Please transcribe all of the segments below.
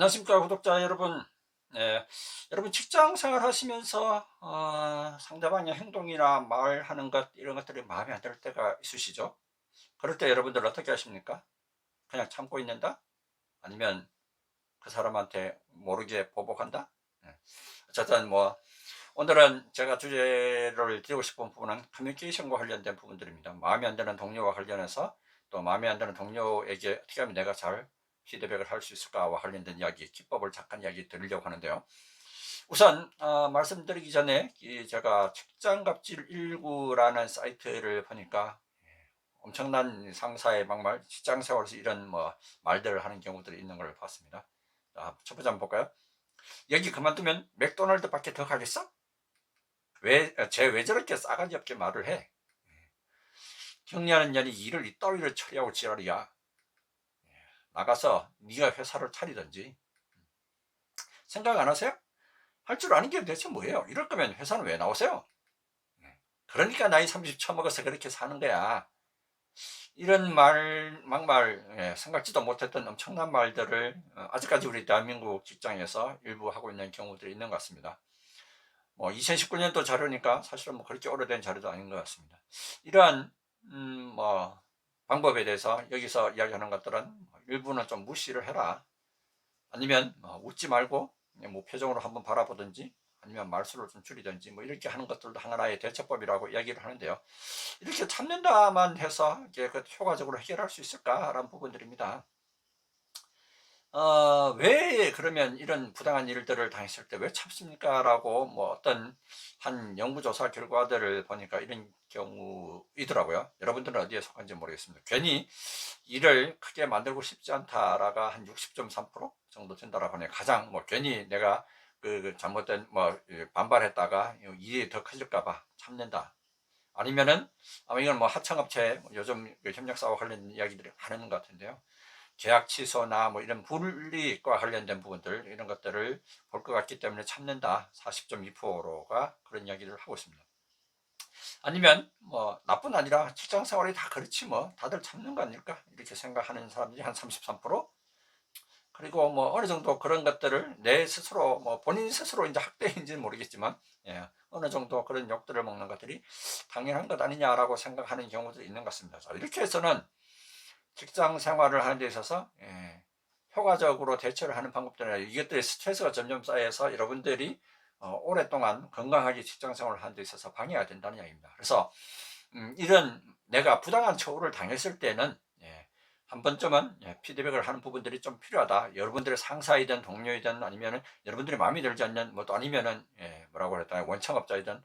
안녕하십니까 구독자 여러분. 여러분 직장 생활 하시면서 상대방의 행동이나 말하는 것 이런 것들이 마음에 안 들 때가 있으시죠? 그럴 때 여러분들 어떻게 하십니까? 그냥 참고 있는다? 아니면 그 사람한테 모르게 보복한다? 예. 어쨌든 뭐 오늘은 제가 주제를 드리고 싶은 부분은 커뮤니케이션과 관련된 부분들입니다. 마음에 안 드는 동료와 관련해서, 또 마음에 안 드는 동료에게 어떻게 하면 내가 잘 피드백을 할 수 있을까와 관련된 이야기, 기법을 잠깐 이야기 드리려고 하는데요. 우선 말씀드리기 전에 제가 책장갑질 19라는 사이트를 보니까 엄청난 상사의 막말, 직장 생활에서 이런 뭐 말들을 하는 경우들이 있는 걸 봤습니다. 자, 첫 번째 한번 볼까요? 여기 그만두면 맥도날드 밖에 더 가겠어? 왜 저렇게 싸가지 없게 말을 해? 경리하는 년이 일을 이따위로 처리하고 지랄이야. 나가서 네가 회사를 차리든지. 생각 안 하세요? 할 줄 아는 게 대체 뭐예요? 이럴 거면 회사는 왜 나오세요? 그러니까 나이 30 처먹어서 그렇게 사는 거야. 이런 막말, 생각지도 못했던 엄청난 말들을 아직까지 우리 대한민국 직장에서 일부 하고 있는 경우들이 있는 것 같습니다. 뭐 2019년도 자료니까 사실은 뭐 그렇게 오래된 자료도 아닌 것 같습니다. 이러한 뭐 방법에 대해서 여기서 이야기하는 것들은 일부는 좀 무시를 해라. 아니면 웃지 말고 뭐 표정으로 한번 바라보든지, 아니면 말수를 좀 줄이든지, 뭐 이렇게 하는 것들도 하나의 대처법이라고 이야기를 하는데요. 이렇게 참는다만 해서 이게 효과적으로 해결할 수 있을까라는 부분들입니다. 왜 그러면 이런 부당한 일들을 당했을 때 왜 참습니까? 라고 뭐 어떤 한 연구조사 결과들을 보니까 이런 경우이더라고요. 여러분들은 어디에 속한지 모르겠습니다. 괜히 일을 크게 만들고 싶지 않다라가 한 60.3% 정도 된다라고 하네요. 가장 뭐 괜히 내가 그 잘못된 뭐 반발했다가 일이 더 커질까봐 참는다. 아니면은 아마 이건 뭐 하청업체 요즘 협력사와 관련 이야기들이 하는 것 같은데요. 계약 취소나 뭐 이런 불이익과 관련된 부분들, 이런 것들을 볼 것 같기 때문에 참는다. 40.2%가 그런 이야기를 하고 있습니다. 아니면 뭐 나뿐 아니라 직장 생활이 다 그렇지 뭐 다들 참는 거 아닐까 이렇게 생각하는 사람들이 한 33%. 그리고 뭐 어느 정도 그런 것들을 내 스스로 뭐 본인 스스로 이제 학대인지는 모르겠지만, 어느 정도 그런 욕들을 먹는 것들이 당연한 것 아니냐라고 생각하는 경우도 있는 것 같습니다. 자, 이렇게 해서는 직장 생활을 하는 데 있어서 효과적으로 대처를 하는 방법들은, 이것들이 스트레스가 점점 쌓여서 여러분들이 오랫동안 건강하게 직장 생활을 하는 데 있어서 방해가 된다는 이야기입니다. 그래서 이런 내가 부당한 처우를 당했을 때는 한 번쯤은 피드백을 하는 부분들이 좀 필요하다. 여러분들의 상사이든 동료이든, 아니면은 여러분들이 마음에 들지 않는 뭐 또 아니면은 뭐라고 그랬다, 원청업자이든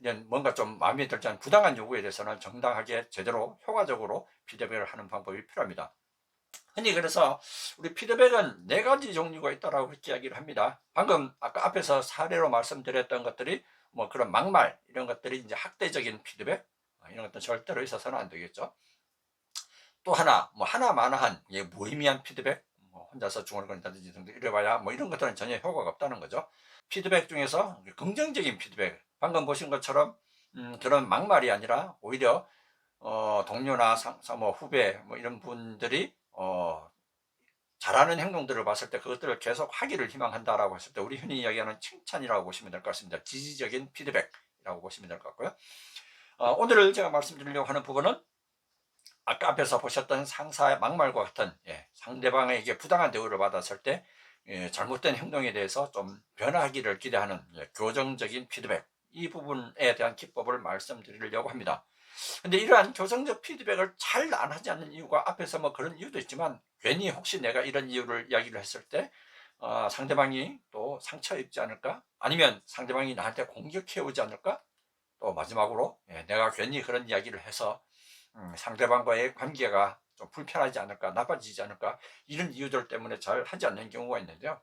이런 뭔가 좀 마음에 들지 않는 부당한 요구에 대해서는 정당하게 제대로 효과적으로 피드백을 하는 방법이 필요합니다. 흔히 그래서 우리 피드백은 네 가지 종류가 있다라고 그렇게 이야기를 합니다. 방금 아까 앞에서 사례로 말씀드렸던 것들이 뭐 그런 막말 이런 것들이 이제 학대적인 피드백, 이런 것들 절대로 있어서는 안 되겠죠. 또 하나 뭐 하나마나한 무의미한 피드백, 뭐 혼자서 중얼거린다든지 등등 이래봐야 뭐 이런 것들은 전혀 효과가 없다는 거죠. 피드백 중에서 긍정적인 피드백, 방금 보신 것처럼 그런 막말이 아니라 오히려 동료나 상사, 뭐 후배, 뭐 이런 분들이 잘하는 행동들을 봤을 때 그것들을 계속 하기를 희망한다라고 했을 때 우리 흔히 이야기하는 칭찬이라고 보시면 될 것 같습니다. 지지적인 피드백이라고 보시면 될 것 같고요. 오늘 제가 말씀드리려고 하는 부분은 아까 앞에서 보셨던 상사의 막말과 같은 상대방에게 부당한 대우를 받았을 때 잘못된 행동에 대해서 좀 변화하기를 기대하는 교정적인 피드백, 이 부분에 대한 기법을 말씀드리려고 합니다. 근데 이러한 교정적 피드백을 잘 안 하지 않는 이유가 앞에서 뭐 그런 이유도 있지만, 괜히 혹시 내가 이런 이유를 이야기를 했을 때 상대방이 또 상처 입지 않을까, 아니면 상대방이 나한테 공격해 오지 않을까, 또 마지막으로 내가 괜히 그런 이야기를 해서 상대방과의 관계가 좀 불편하지 않을까, 나빠지지 않을까, 이런 이유들 때문에 잘 하지 않는 경우가 있는데요.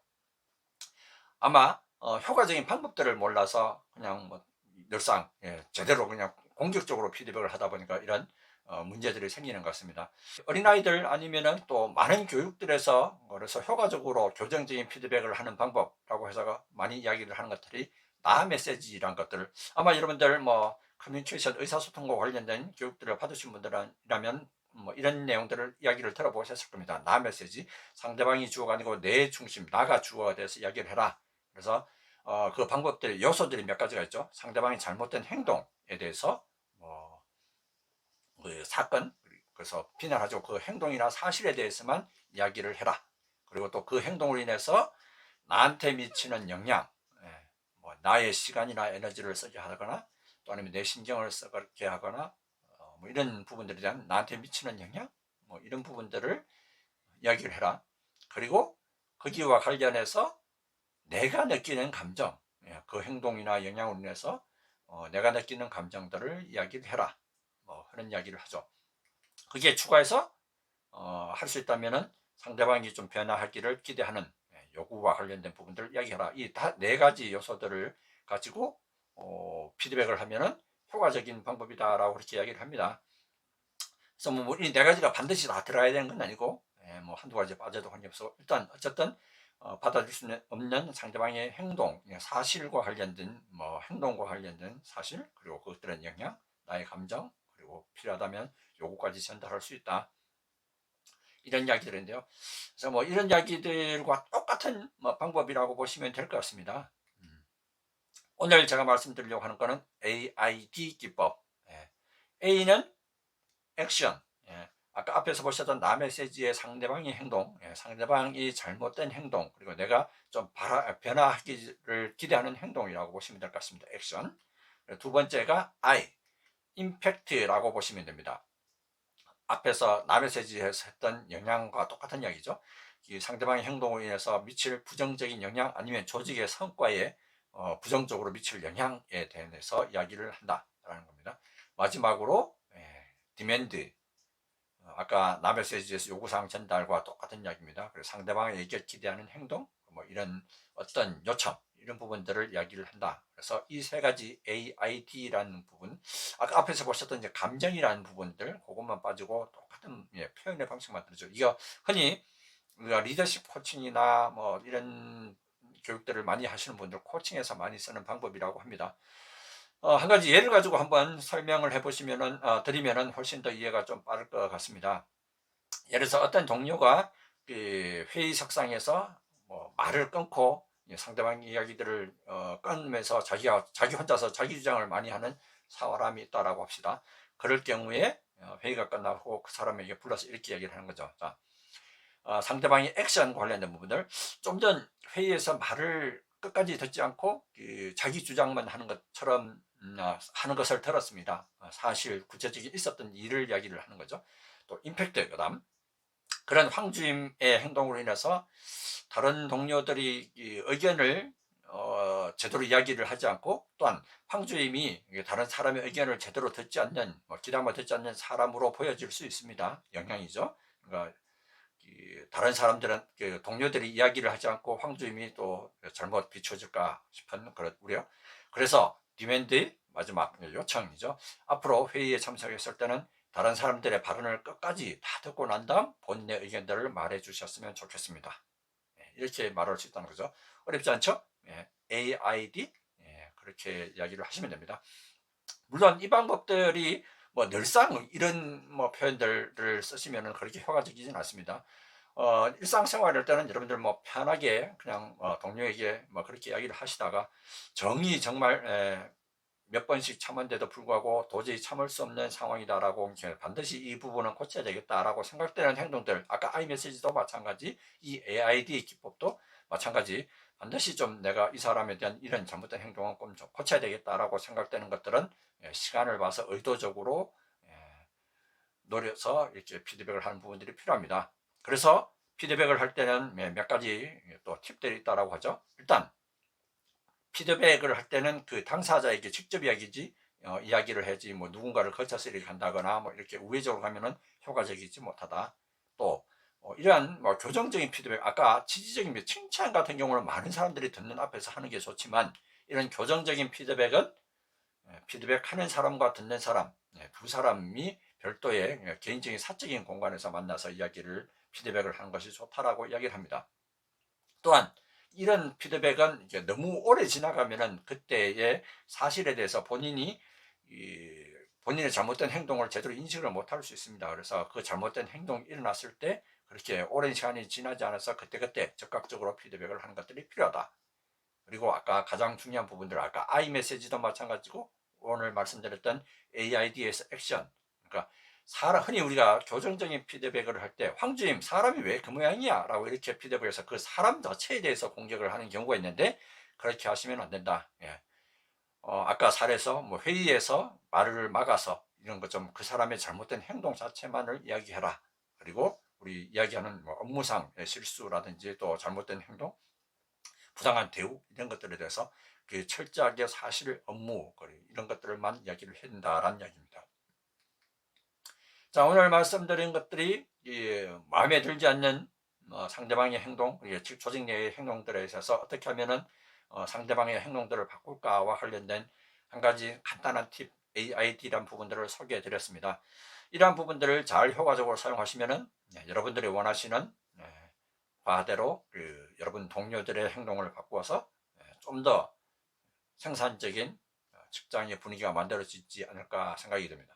아마 효과적인 방법들을 몰라서 그냥 뭐 늘상 제대로 그냥 공격적으로 피드백을 하다 보니까 이런 문제들이 생기는 것 같습니다. 어린아이들 아니면은 또 많은 교육들에서 그래서 효과적으로 교정적인 피드백을 하는 방법이라고 해서 많이 이야기를 하는 것들이 나 메시지란 것들, 아마 여러분들 뭐 커뮤니케이션 의사소통과 관련된 교육들을 받으신 분들이라면 뭐 이런 내용들을 이야기를 들어보셨을 겁니다. 나 메시지, 상대방이 주어가 아니고 내 중심, 나가 주어가 돼서 이야기를 해라. 그래서 그 방법들, 요소들이 몇 가지가 있죠. 상대방이 잘못된 행동에 대해서 그 사건, 그래서 비난하죠. 그 행동이나 사실에 대해서만 이야기를 해라. 그리고 또 그 행동으로 인해서 나한테 미치는 영향, 뭐 나의 시간이나 에너지를 쓰게 하거나 또 아니면 내 신경을 쓰게 하거나 뭐 이런 부분들에 대한 나한테 미치는 영향, 뭐 이런 부분들을 이야기를 해라. 그리고 거기와 관련해서 내가 느끼는 감정, 그 행동이나 영향으로 인해서 내가 느끼는 감정들을 이야기를 해라. 뭐 그런 이야기를 하죠. 그게 추가해서 할 수 있다면은 상대방이 좀 변화하기를 기대하는 요구와 관련된 부분들을 이야기해라. 이 다 네 가지 요소들을 가지고 피드백을 하면은 효과적인 방법이다라고 그렇게 이야기를 합니다. 그래서 뭐 이 네 가지가 반드시 다 들어야 되는 건 아니고 뭐 한두 가지 빠져도 관계없어. 일단 어쨌든 받아들일 수 없는 상대방의 행동, 사실과 관련된 뭐 행동과 관련된 사실, 그리고 그것들의 영향, 나의 감정, 그리고 필요하다면 요구까지 전달할 수 있다. 이런 이야기들인데요. 그래서 뭐 이런 이야기들과 똑같은 뭐 방법이라고 보시면 될 것 같습니다. 오늘 제가 말씀드리려고 하는 거는 AID 기법. A는 액션. 아까 앞에서 보셨던 나 메시지의 상대방의 행동, 상대방이 잘못된 행동, 그리고 내가 좀 변화하기를 기대하는 행동이라고 보시면 될 것 같습니다. 액션. 두 번째가 I, 임팩트라고 보시면 됩니다. 앞에서 나 메시지에서 했던 영향과 똑같은 이야기죠. 이 상대방의 행동으로 인해서 미칠 부정적인 영향, 아니면 조직의 성과에 부정적으로 미칠 영향에 대해서 이야기를 한다라는 겁니다. 마지막으로 디맨드, 아까 나 메시지에서 요구사항 전달과 똑같은 이야기입니다. 그래서 상대방에게 기대하는 행동, 뭐 이런 어떤 요청, 이런 부분들을 이야기를 한다. 그래서 이 세 가지 AID라는 부분, 아까 앞에서 보셨던 이제 감정이라는 부분들, 그것만 빠지고 똑같은 표현의 방식만 들죠. 이거 흔히 우리가 리더십 코칭이나 뭐 이런 교육들을 많이 하시는 분들 코칭에서 많이 쓰는 방법이라고 합니다. 한 가지 예를 가지고 한번 설명을 해보시면은 드리면은 훨씬 더 이해가 좀 빠를 것 같습니다. 예를 들어서 어떤 동료가 그 회의석상에서 뭐 말을 끊고 상대방 이야기들을 끊으면서 자기 혼자서 자기 주장을 많이 하는 사람이 있다라고 합시다. 그럴 경우에 회의가 끝나고 그 사람에게 불러서 이렇게 얘기를 하는 거죠. 자, 상대방의 액션 관련된 부분을 좀 전 회의에서 말을 끝까지 듣지 않고 그 자기 주장만 하는 것처럼 하는 것을 들었습니다. 사실 구체적인 있었던 일을 이야기를 하는 거죠. 또 임팩트, 그다음 그런 황주임의 행동으로 인해서 다른 동료들이 의견을 제대로 이야기를 하지 않고, 또한 황주임이 다른 사람의 의견을 제대로 듣지 않는, 기담아 듣지 않는 사람으로 보여질 수 있습니다. 영향이죠. 그러니까 다른 사람들은 동료들이 이야기를 하지 않고 황주임이 또 잘못 비춰질까 싶은 그런 우려. 그래서 디맨드, 마지막 요청이죠. 앞으로 회의에 참석했을 때는 다른 사람들의 발언을 끝까지 다 듣고 난 다음 본인의 의견들을 말해 주셨으면 좋겠습니다. 이렇게 말할 수 있다는 거죠. 어렵지 않죠? AID, 그렇게 이야기를 하시면 됩니다. 물론 이 방법들이 뭐 늘상 이런 뭐 표현들을 쓰시면 그렇게 효과적이진 않습니다. 일상생활할 때는 여러분들 뭐 편하게 그냥 동료에게 뭐 그렇게 이야기를 하시다가 정이 정말 몇 번씩 참았는데도 불구하고 도저히 참을 수 없는 상황이다라고 반드시 이 부분은 고쳐야 되겠다라고 생각되는 행동들, 아까 iMessage도 마찬가지, 이 AID 기법도 마찬가지, 반드시 좀 내가 이 사람에 대한 이런 잘못된 행동은 좀 고쳐야 되겠다라고 생각되는 것들은 시간을 봐서 의도적으로 노려서 이렇게 피드백을 하는 부분들이 필요합니다. 그래서 피드백을 할 때는 몇 가지 또 팁들이 있다고 하죠. 일단 피드백을 할 때는 그 당사자에게 직접 이야기를 해야지, 뭐 누군가를 거쳐서 이렇게 한다거나 뭐 이렇게 우회적으로 가면은 효과적이지 못하다. 또 이러한 뭐 교정적인 피드백, 아까 지지적인 칭찬 같은 경우는 많은 사람들이 듣는 앞에서 하는 게 좋지만, 이런 교정적인 피드백은 피드백하는 사람과 듣는 사람, 두 사람이 별도의 개인적인 사적인 공간에서 만나서 피드백을 하는 것이 좋다라고 이야기를 합니다. 또한 이런 피드백은 너무 오래 지나가면은 그때의 사실에 대해서 본인이 본인의 잘못된 행동을 제대로 인식을 못할 수 있습니다. 그래서 그 잘못된 행동이 일어났을 때 그렇게 오랜 시간이 지나지 않아서 그때그때 즉각적으로 피드백을 하는 것들이 필요하다. 그리고 아까 가장 중요한 부분들, 아까 iMessage도 마찬가지고 오늘 말씀드렸던 AID에서 액션, 그러니까 흔히 우리가 교정적인 피드백을 할 때 황주임 사람이 왜 그 모양이야 라고 이렇게 피드백해서 그 사람 자체에 대해서 공격을 하는 경우가 있는데, 그렇게 하시면 안 된다. 예. 아까 사례에서 뭐 회의에서 말을 막아서 이런 것 좀 그 사람의 잘못된 행동 자체만을 이야기해라. 그리고 우리 이야기하는 뭐 업무상의 실수라든지 또 잘못된 행동, 부당한 대우 이런 것들에 대해서 그 철저하게 사실, 업무 이런 것들만 이야기를 해야 된다라는 이야기입니다. 자, 오늘 말씀드린 것들이 마음에 들지 않는 상대방의 행동, 조직 내의 행동들에 있어서 어떻게 하면은 상대방의 행동들을 바꿀까와 관련된 한 가지 간단한 팁, AID라는 부분들을 소개해 드렸습니다. 이러한 부분들을 잘 효과적으로 사용하시면은 여러분들이 원하시는 바대로 여러분 동료들의 행동을 바꾸어서 좀 더 생산적인 직장의 분위기가 만들어지지 않을까 생각이 듭니다.